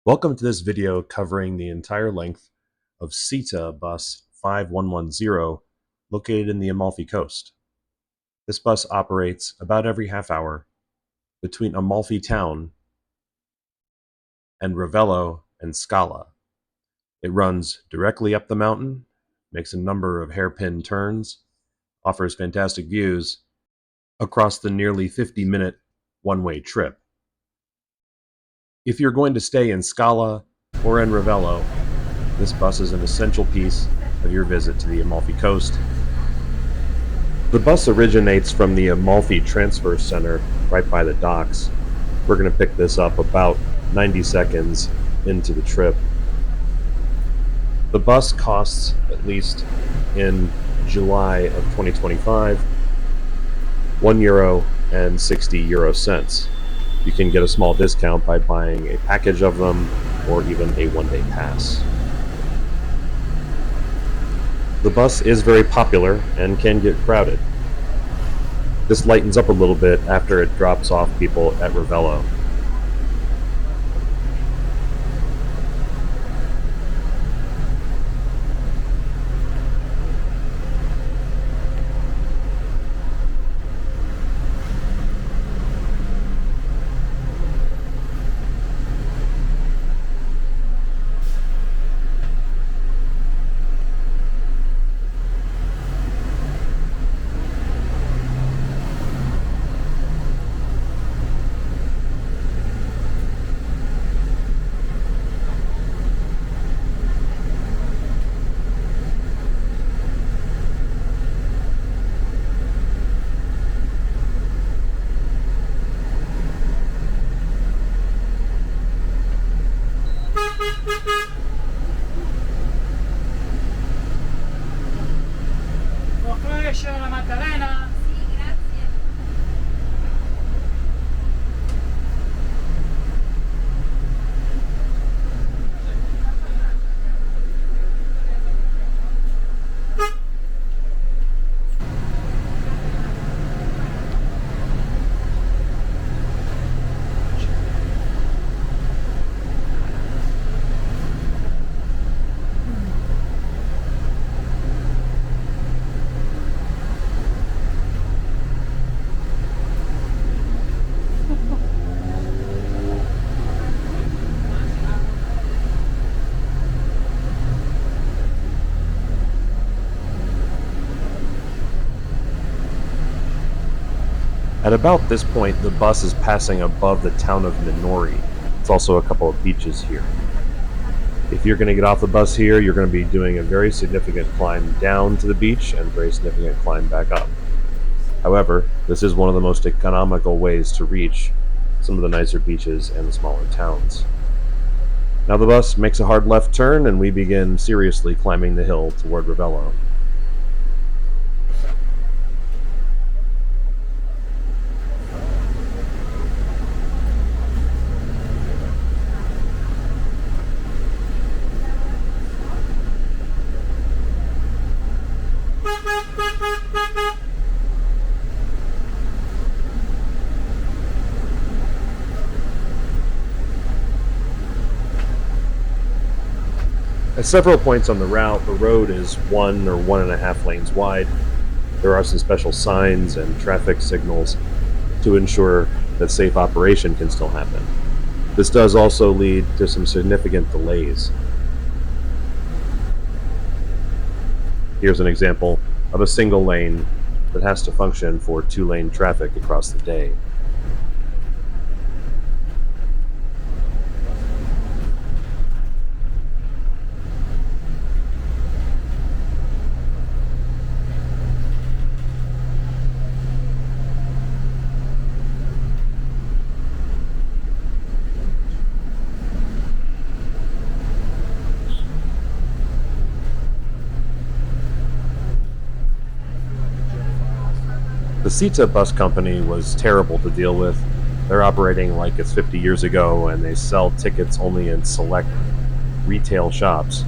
Welcome to this video covering the entire length of SITA bus 5110 located in the Amalfi Coast. This bus operates about every half hour between Amalfi Town and Ravello and Scala. It runs directly up the mountain, makes a number of hairpin turns, offers fantastic views across the nearly 50-minute one-way trip. If you're going to stay in Scala or in Ravello, this bus is an essential piece of your visit to the Amalfi Coast. The bus originates from the Amalfi Transfer Center right by the docks. We're going to pick this up about 90 seconds into the trip. The bus costs, at least in July of 2025, €1 and 60 euro cents. You can get a small discount by buying a package of them or even a one-day pass. The bus is very popular and can get crowded. This lightens up a little bit after it drops off people at Ravello. At about this point, the bus is passing above the town of Minori. It's also a couple of beaches here. If you're going to get off the bus here, you're going to be doing a very significant climb down to the beach and a very significant climb back up. However, this is one of the most economical ways to reach some of the nicer beaches and the smaller towns. Now the bus makes a hard left turn and we begin seriously climbing the hill toward Ravello. At several points on the route, the road is 1 or 1.5 lanes wide. There are some special signs and traffic signals to ensure that safe operation can still happen. This does also lead to some significant delays. Here's an example of a single lane that has to function for 2-lane traffic across the day. The SITA bus company was terrible to deal with. They're operating like it's 50 years ago and they sell tickets only in select retail shops.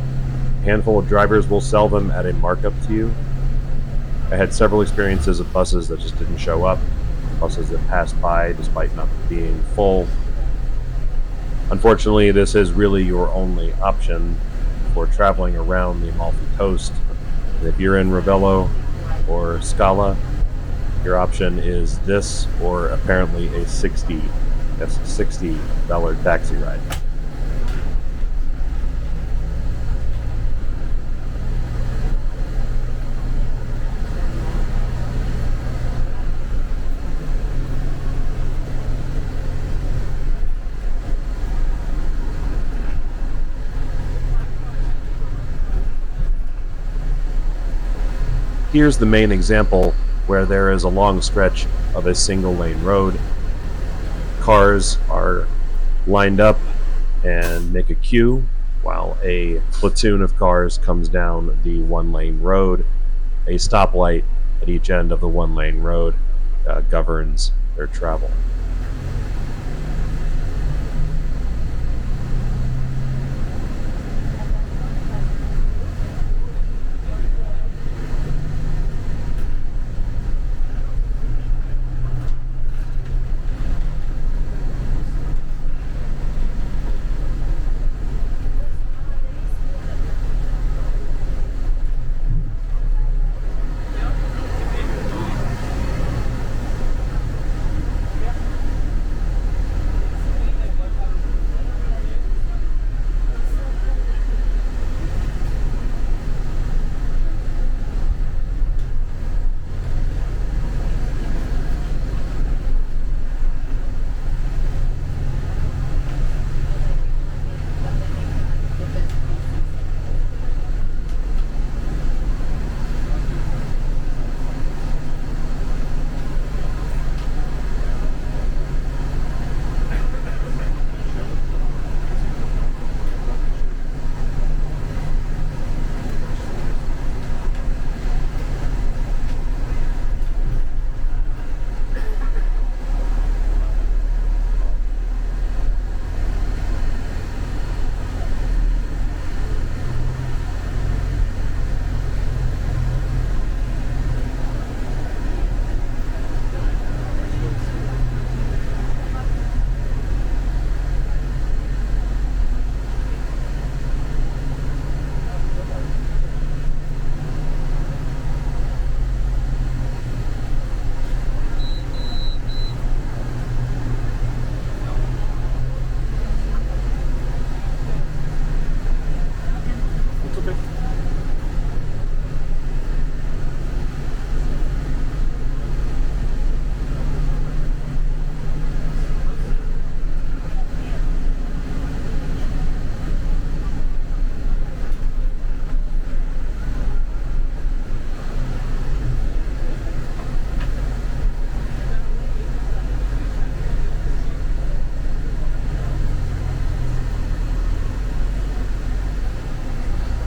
A handful of drivers will sell them at a markup to you. I had several experiences of buses that just didn't show up, buses that passed by despite not being full. Unfortunately, this is really your only option for traveling around the Amalfi Coast. And if you're in Ravello or Scala, your option is this or apparently a $60 taxi ride. Here's the main example where there is a long stretch of a single lane road. Cars are lined up and make a queue while a platoon of cars comes down the one lane road. A stoplight at each end of the one lane road governs their travel.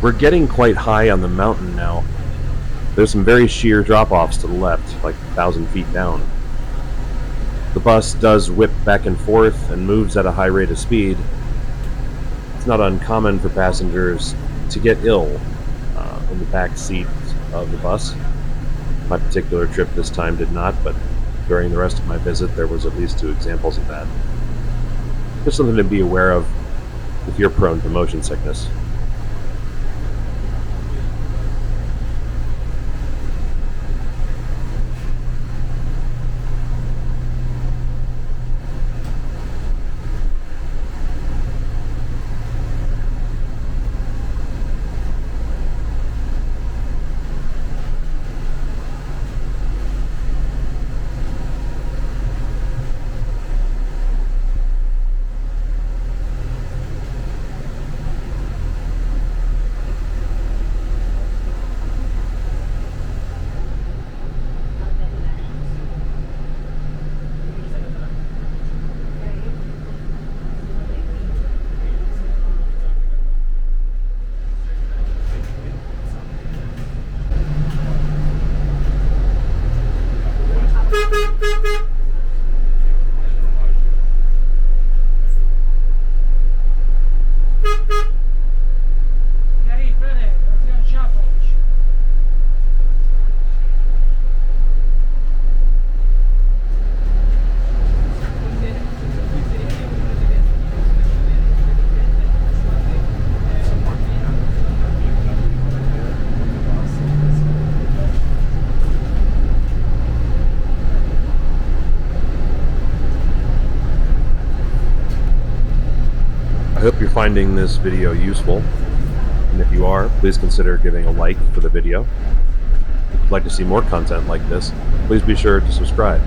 We're getting quite high on the mountain now. There's some very sheer drop-offs to the left, like 1,000 feet down. The bus does whip back and forth and moves at a high rate of speed. It's not uncommon for passengers to get ill in the back seat of the bus. My particular trip this time did not, but during the rest of my visit there was at least 2 examples of that. Just something to be aware of if you're prone to motion sickness. hope you're finding this video useful, and if you are, please consider giving a like for the video. If you'd like to see more content like this, please be sure to subscribe.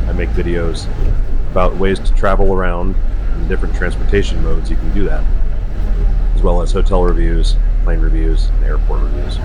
I make videos about ways to travel around and different transportation modes you can do that, as well as hotel reviews, plane reviews, and airport reviews.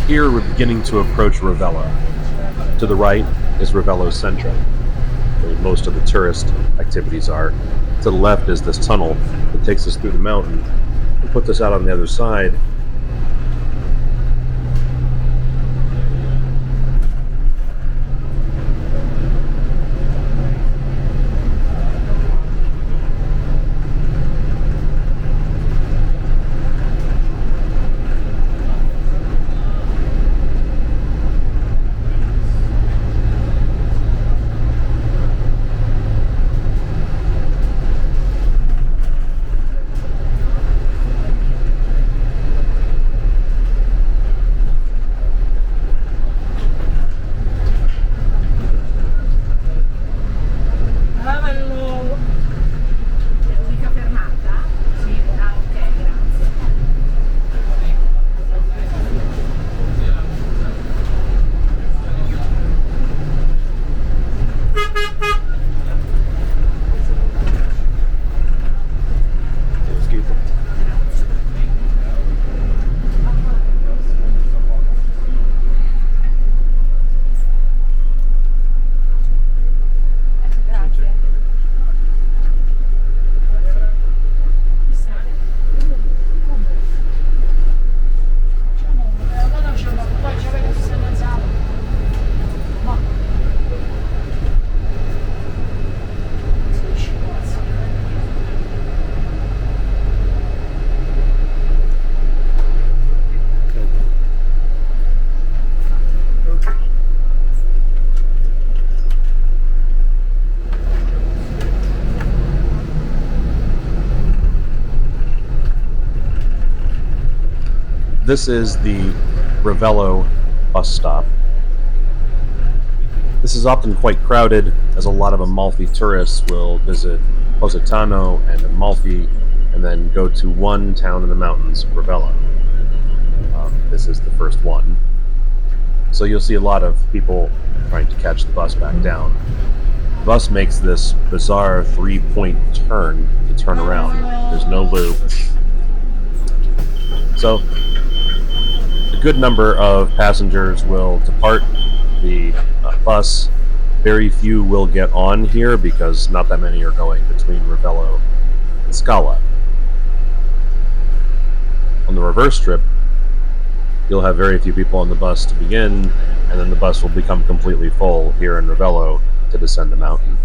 Here we're beginning to approach Ravello. To the right is Ravello Centro, where most of the tourist activities are. To the left is this tunnel that takes us through the mountain and puts us out on the other side. This is the Ravello bus stop. This is often quite crowded, as a lot of Amalfi tourists will visit Positano and Amalfi, and then go to one town in the mountains, Ravello. This is the first one. So you'll see a lot of people trying to catch the bus back down. The bus makes this bizarre 3-point turn to turn around. There's no loop. So a good number of passengers will depart the bus. Very few will get on here because not that many are going between Ravello and Scala. On the reverse trip, you'll have very few people on the bus to begin, and then the bus will become completely full here in Ravello to descend the mountain.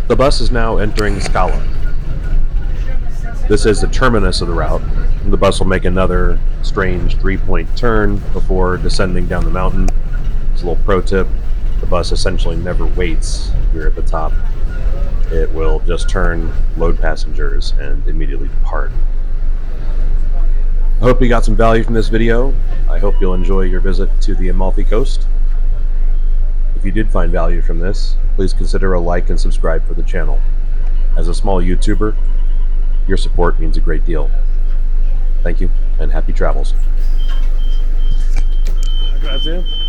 The bus is now entering Scala. This is the terminus of the route. The bus will make another strange 3-point turn before descending down the mountain. It's a little pro tip. The bus essentially never waits here at the top. It will just turn, load passengers, and immediately depart. I hope you got some value from this video. I hope you'll enjoy your visit to the Amalfi Coast. If you did find value from this, please consider a like and subscribe for the channel. As a small YouTuber, your support means a great deal. Thank you, and happy travels. Grazie.